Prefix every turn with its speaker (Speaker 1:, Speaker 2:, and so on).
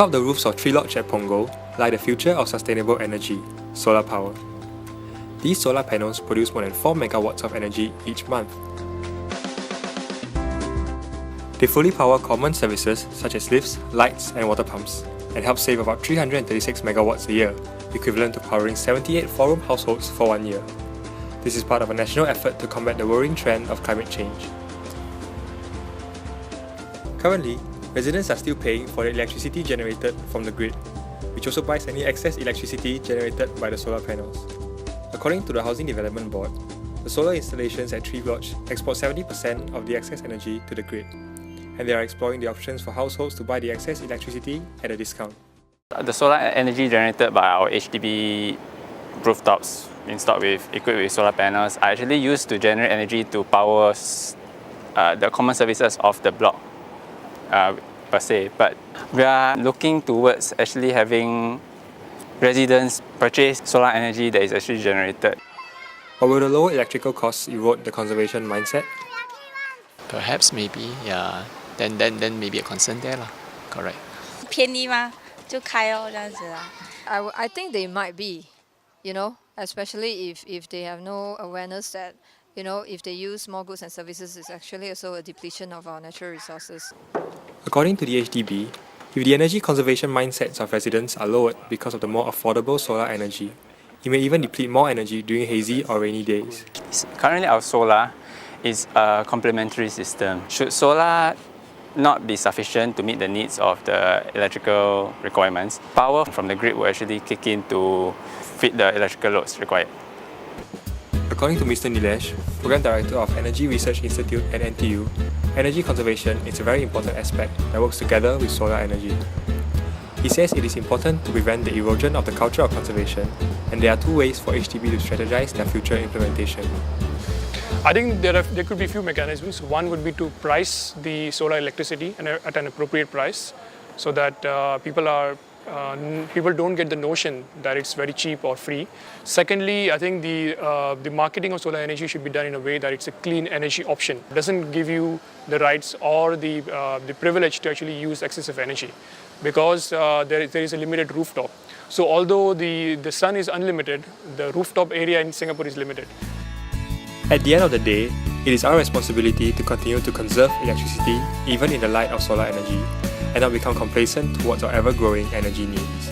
Speaker 1: Atop the roofs of Tree Lodge at Punggol lie the future of sustainable energy, solar power. These solar panels produce more than 4 megawatts of energy each month. They fully power common services such as lifts, lights, and water pumps, and help save about 336 megawatts a year, equivalent to powering 78 4-room households for 1 year. This is part of a national effort to combat the worrying trend of climate change. Currently, residents are still paying for the electricity generated from the grid, which also buys any excess electricity generated by the solar panels. According to the Housing Development Board, the solar installations at Tree Lodge export 70% of the excess energy to the grid, and they are exploring the options for households to buy the excess electricity at a discount.
Speaker 2: The solar energy generated by our HDB rooftops equipped with solar panels are actually used to generate energy to power the common services of the block per se. But we are looking towards actually having residents purchase solar energy that is actually generated.
Speaker 1: But will the lower electrical costs erode the conservation mindset?
Speaker 3: Perhaps, maybe, yeah. Then maybe a concern there lah. Correct.
Speaker 4: 便宜吗？就开哦，这样子啊。
Speaker 5: I think they might be, especially if they have no awareness that, if they use more goods and services, it's actually also a depletion of our natural resources.
Speaker 1: According to the HDB, if the energy conservation mindsets of residents are lowered because of the more affordable solar energy, it may even deplete more energy during hazy or rainy days.
Speaker 2: Currently, our solar is a complementary system. Should solar not be sufficient to meet the needs of the electrical requirements, power from the grid will actually kick in to fit the electrical loads required.
Speaker 1: According to Mr. Nilesh, Program Director of Energy Research Institute at NTU, energy conservation is a very important aspect that works together with solar energy. He says it is important to prevent the erosion of the culture of conservation, and there are two ways for HDB to strategize their future implementation.
Speaker 6: I think there could be a few mechanisms. One would be to price the solar electricity at an appropriate price, so that people don't get the notion that it's very cheap or free. Secondly, I think the marketing of solar energy should be done in a way that it's a clean energy option. It doesn't give you the rights or the privilege to actually use excessive energy, because there is a limited rooftop. So although the sun is unlimited, the rooftop area in Singapore is limited.
Speaker 1: At the end of the day, it is our responsibility to continue to conserve electricity even in the light of solar energy, and not become complacent towards our ever-growing energy needs.